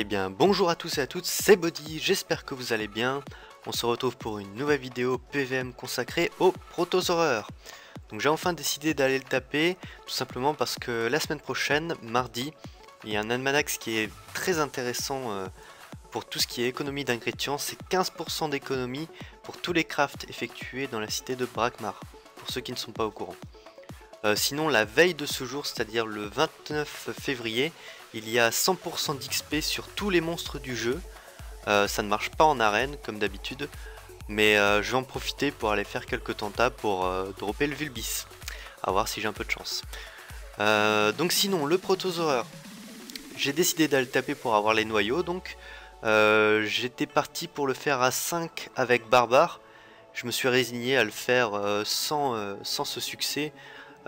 Eh bien bonjour à tous et à toutes, c'est Body, j'espère que vous allez bien. On se retrouve pour une nouvelle vidéo PVM consacrée aux protosaureurs. Donc j'ai enfin décidé d'aller le taper, tout simplement parce que la semaine prochaine, mardi, il y a un almanach qui est très intéressant pour tout ce qui est économie d'ingrédients. C'est 15% d'économie pour tous les crafts effectués dans la cité de Brakmar, pour ceux qui ne sont pas au courant. Sinon la veille de ce jour, c'est-à-dire le 29 février, il y a 100% d'XP sur tous les monstres du jeu. Ça ne marche pas en arène comme d'habitude, mais je vais en profiter pour aller faire quelques tentats pour dropper le Vulbis. A voir si j'ai un peu de chance. Donc sinon, le protosaureur, j'ai décidé d'aller le taper pour avoir les noyaux. Donc j'étais parti pour le faire à 5 avec Barbare. Je me suis résigné à le faire sans ce succès.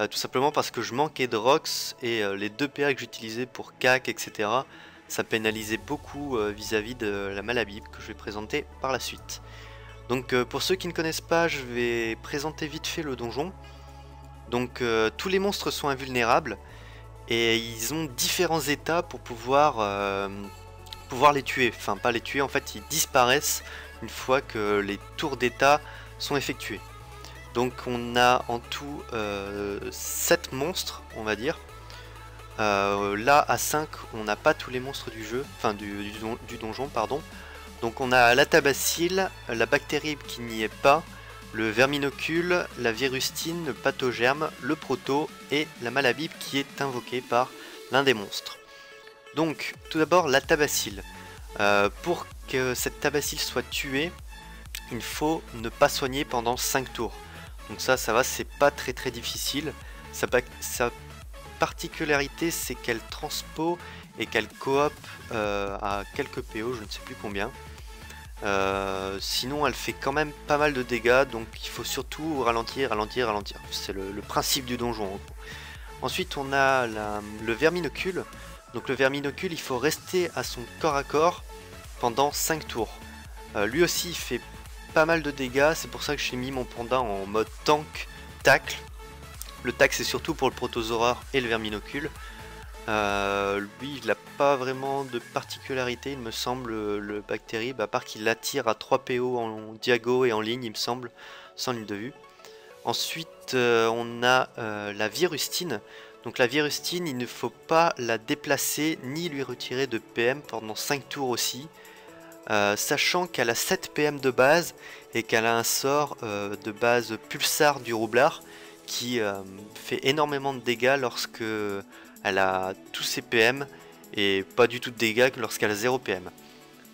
Tout simplement parce que je manquais de Rox et les 2 PA que j'utilisais pour CAC, etc. Ça pénalisait beaucoup vis-à-vis de la Malabib que je vais présenter par la suite. Donc pour ceux qui ne connaissent pas, je vais présenter vite fait le donjon. Donc tous les monstres sont invulnérables et ils ont différents états pour pouvoir les tuer. Enfin pas les tuer, en fait ils disparaissent une fois que les tours d'état sont effectués. Donc on a en tout 7 monstres, on va dire. Là à 5 on n'a pas tous les monstres du jeu, enfin du donjon pardon. Donc on a la tabacille, la bactérie qui n'y est pas, le verminocule, la virustine, le pathogerme, le proto et la malabib qui est invoquée par l'un des monstres. Donc tout d'abord la tabacille. Pour que cette tabacille soit tuée, il faut ne pas soigner pendant 5 tours. Donc ça va, c'est pas très difficile. Sa particularité, c'est qu'elle transpo et qu'elle coop à quelques PO, je ne sais plus combien. Sinon, elle fait quand même pas mal de dégâts, donc il faut surtout ralentir. C'est le principe du donjon. En gros. Ensuite, on a le verminocule. Donc le verminocule, il faut rester à son corps à corps pendant 5 tours. Lui aussi, il fait pas mal de dégâts, c'est pour ça que j'ai mis mon panda en mode tank tacle. Le tacle c'est surtout pour le protosaureur et le verminocule. Lui il n'a pas vraiment de particularité il me semble, le bactérie, à part qu'il l'attire à 3 PO en diago et en ligne il me semble, sans ligne de vue. Ensuite on a la virustine. Donc la virustine il ne faut pas la déplacer ni lui retirer de PM pendant 5 tours aussi. Sachant qu'elle a 7 PM de base et qu'elle a un sort de base pulsar du roublard qui fait énormément de dégâts lorsque elle a tous ses PM et pas du tout de dégâts lorsqu'elle a 0 PM.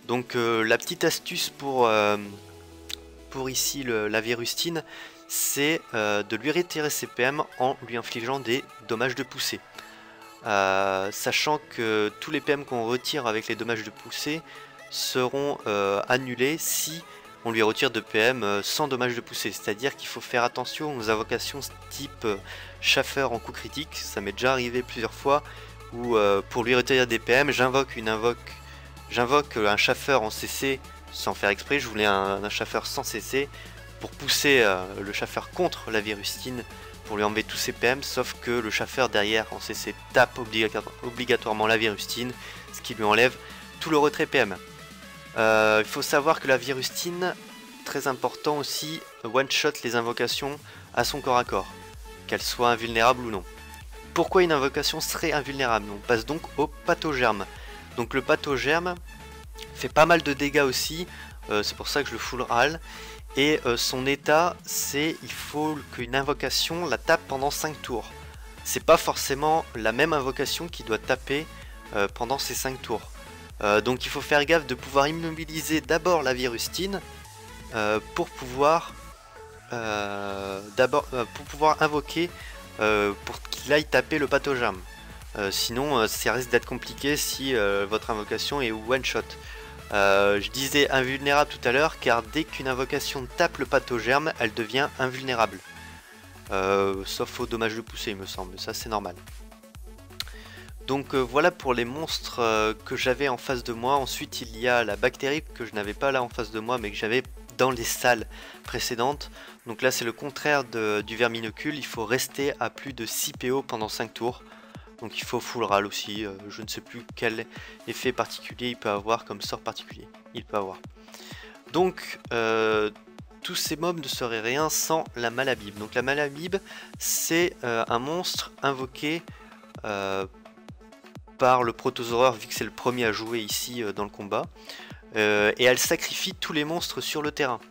Donc la petite astuce pour ici la virustine, c'est de lui retirer ses PM en lui infligeant des dommages de poussée. Sachant que tous les PM qu'on retire avec les dommages de poussée seront annulés si on lui retire de PM sans dommage de poussée. C'est-à-dire qu'il faut faire attention aux invocations type chaffeur en coup critique. Ça m'est déjà arrivé plusieurs fois où pour lui retirer des PM, j'invoque un chaffeur en CC sans faire exprès. Je voulais un chaffeur sans CC pour pousser le chaffeur contre la virustine pour lui enlever tous ses PM, sauf que le chaffeur derrière en CC tape obligatoirement la virustine, ce qui lui enlève tout le retrait PM. Il faut savoir que la virustine, très important aussi, one-shot les invocations à son corps à corps, qu'elles soient invulnérables ou non. Pourquoi une invocation serait invulnérable? On passe donc au pathogerme. Donc le pathogerme fait pas mal de dégâts aussi, c'est pour ça que je le full ral. Et son état, c'est il faut qu'une invocation la tape pendant 5 tours. C'est pas forcément la même invocation qui doit taper pendant ces 5 tours. Donc il faut faire gaffe de pouvoir immobiliser d'abord la virustine pour pouvoir invoquer pour qu'il aille taper le pathogerme. Sinon ça risque d'être compliqué si votre invocation est one shot. Je disais invulnérable tout à l'heure car dès qu'une invocation tape le pathogerme, elle devient invulnérable. Sauf au dommage de poussée il me semble, ça c'est normal. Donc voilà pour les monstres que j'avais en face de moi. Ensuite il y a la bactérie que je n'avais pas là en face de moi mais que j'avais dans les salles précédentes. Donc là c'est le contraire du verminocule, il faut rester à plus de 6 PO pendant 5 tours. Donc il faut full râle aussi, je ne sais plus quel effet particulier il peut avoir comme sort particulier. Il peut avoir. Donc tous ces mobs ne seraient rien sans la Malabib. Donc la Malabib, c'est un monstre invoqué par le protosaureur, vu que c'est le premier à jouer ici dans le combat. Et elle sacrifie tous les monstres sur le terrain.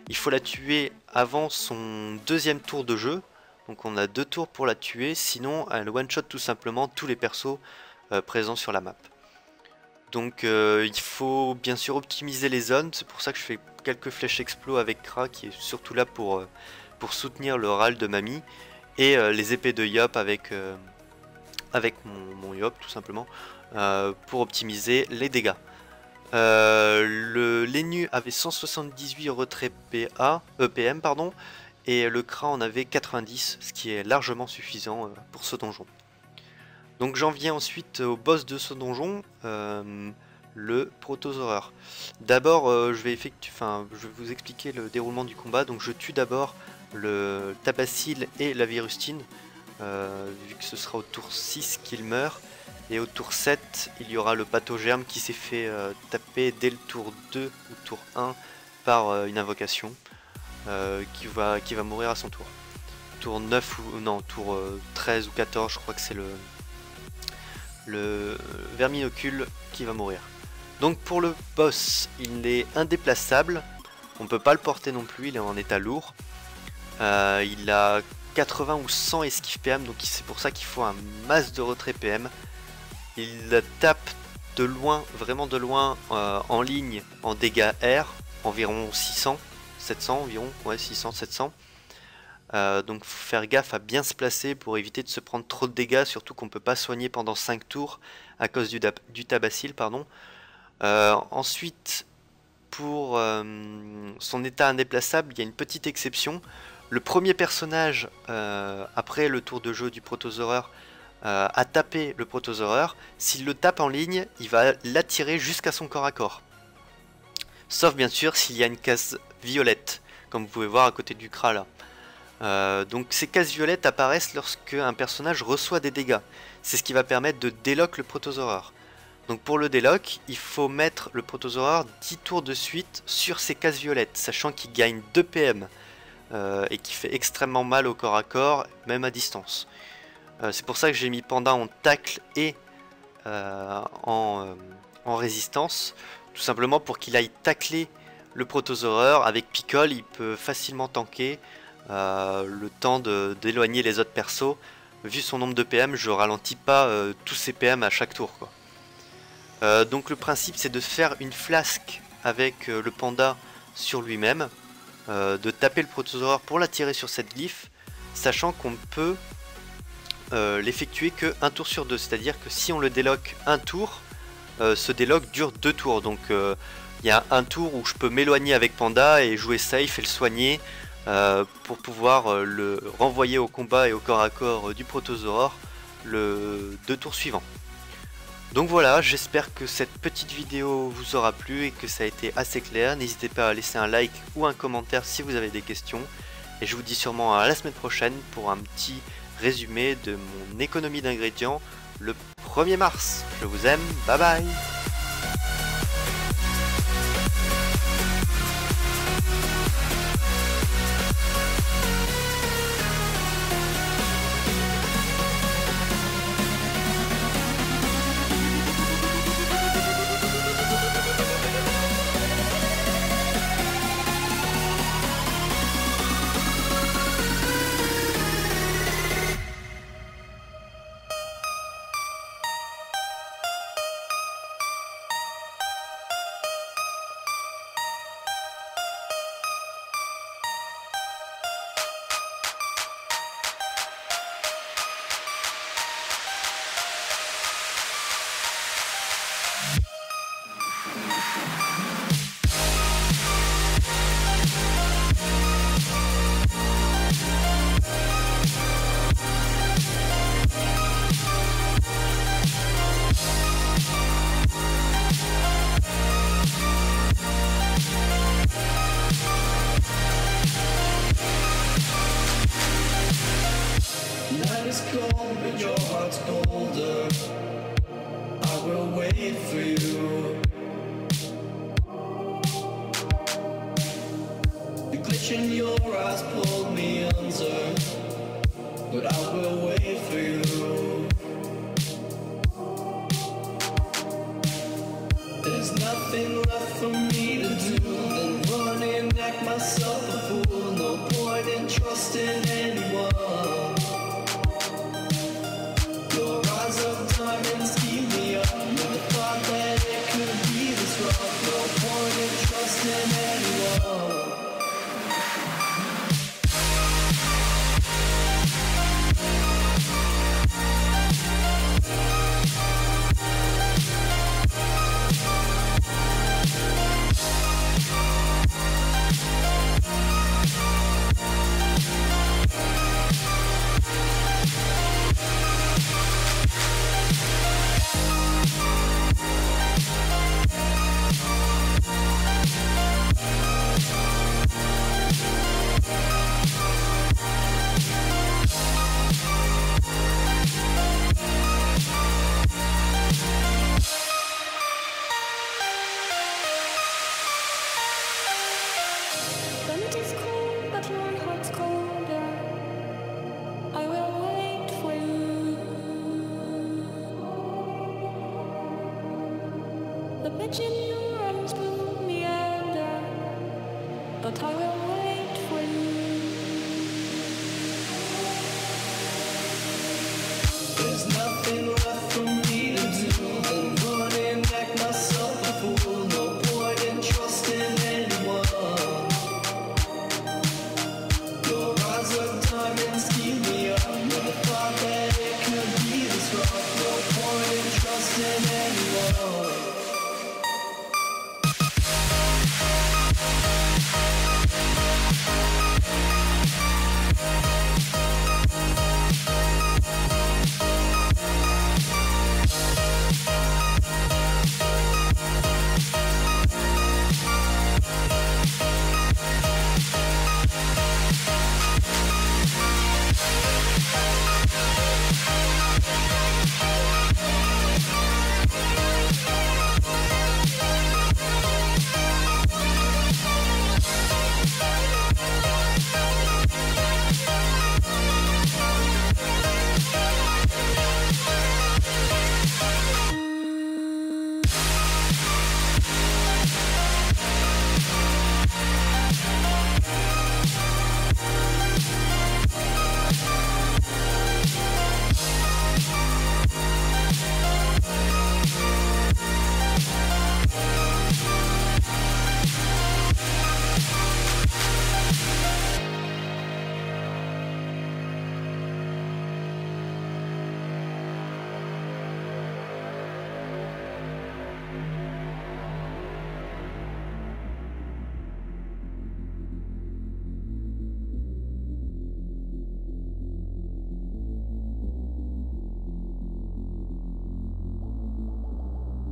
Il faut la tuer avant son deuxième tour de jeu. Donc on a 2 tours pour la tuer, sinon elle one-shot tout simplement tous les persos présents sur la map. Donc il faut bien sûr optimiser les zones, c'est pour ça que je fais quelques flèches explos avec Kra qui est surtout là pour soutenir le râle de Mamie. Et les épées de Yop avec mon Yop tout simplement pour optimiser les dégâts. L'Enu avait 178 retrait EPM pardon, et le Kra en avait 90, ce qui est largement suffisant pour ce donjon. Donc j'en viens ensuite au boss de ce donjon, le Protosaureur. D'abord je vais vous expliquer le déroulement du combat. Donc je tue d'abord le Tabacille et la Virustine, vu que ce sera au tour 6 qu'il meurt. Et au tour 7, il y aura le Pathogerme qui s'est fait taper dès le tour 2 ou tour 1 par une invocation qui va mourir à son tour. Tour 9 ou non, tour 13 ou 14, je crois que c'est le Verminocule qui va mourir. Donc pour le boss, il est indéplaçable, on ne peut pas le porter non plus, il est en état lourd. Il a 80 ou 100 esquive PM, donc c'est pour ça qu'il faut un masse de retrait PM. Il la tape de loin, vraiment de loin, en ligne, en dégâts air, environ 600, 700 environ, ouais 600, 700. Donc faut faire gaffe à bien se placer pour éviter de se prendre trop de dégâts, surtout qu'on ne peut pas soigner pendant 5 tours à cause du Tabacille, pardon. Ensuite, pour son état indéplaçable, il y a une petite exception. Le premier personnage, après le tour de jeu du Protosaureur, à taper le Protosaureur, s'il le tape en ligne, il va l'attirer jusqu'à son corps à corps. Sauf bien sûr s'il y a une case violette, comme vous pouvez voir à côté du Kra là. Donc ces cases violettes apparaissent lorsque un personnage reçoit des dégâts. C'est ce qui va permettre de délock le Protosaureur. Donc pour le délock, il faut mettre le Protosaureur 10 tours de suite sur ces cases violettes, sachant qu'il gagne 2 PM et qui fait extrêmement mal au corps à corps, même à distance. C'est pour ça que j'ai mis Panda en tacle et en résistance, tout simplement pour qu'il aille tacler le Protosaureur. Avec Pickle, il peut facilement tanker le temps d'éloigner les autres persos. Vu son nombre de PM, je ralentis pas tous ses PM à chaque tour, quoi. Donc le principe, c'est de faire une flasque avec le Panda sur lui-même, de taper le Protosaureur pour l'attirer sur cette glyphe, sachant qu'on peut l'effectuer que un tour sur 2, c'est à dire que si on le délock un tour, ce délock dure 2 tours. Donc il y a un tour où je peux m'éloigner avec Panda et jouer safe et le soigner pour pouvoir le renvoyer au combat et au corps à corps du Protosaureur le 2 tours suivants. Donc voilà, j'espère que cette petite vidéo vous aura plu et que ça a été assez clair. N'hésitez pas à laisser un like ou un commentaire si vous avez des questions. Et je vous dis sûrement à la semaine prochaine pour un petit résumé de mon économie d'ingrédients le 1er mars. Je vous aime, bye bye. nothing left for me to do than run and act myself a fool. No point in trusting anyone. Your eyes of diamonds keep me up with the thought that it could be this rough. No point in trusting anyone.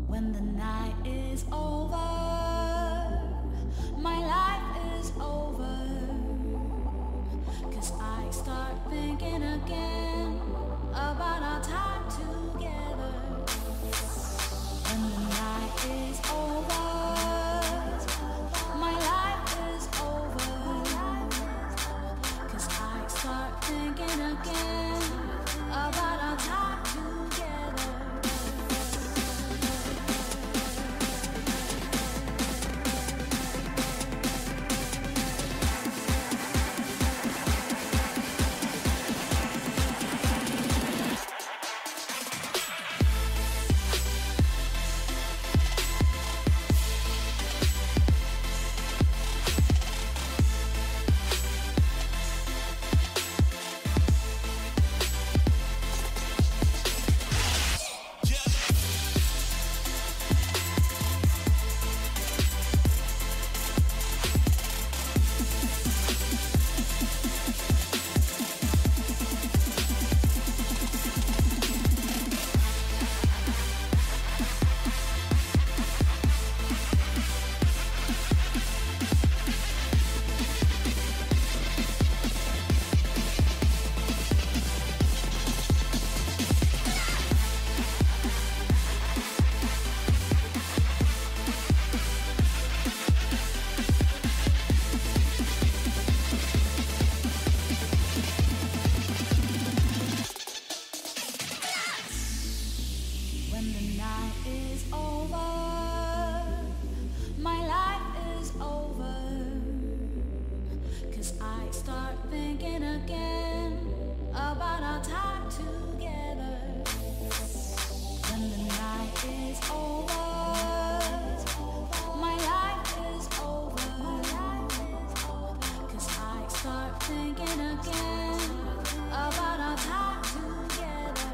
When the night is over, my life is over, 'cause I start thinking again about our time together. When the night is over, my life is over, 'cause I start thinking again about our time together. time together. When the night is over, my life is over. 'Cause I start thinking again about our time together.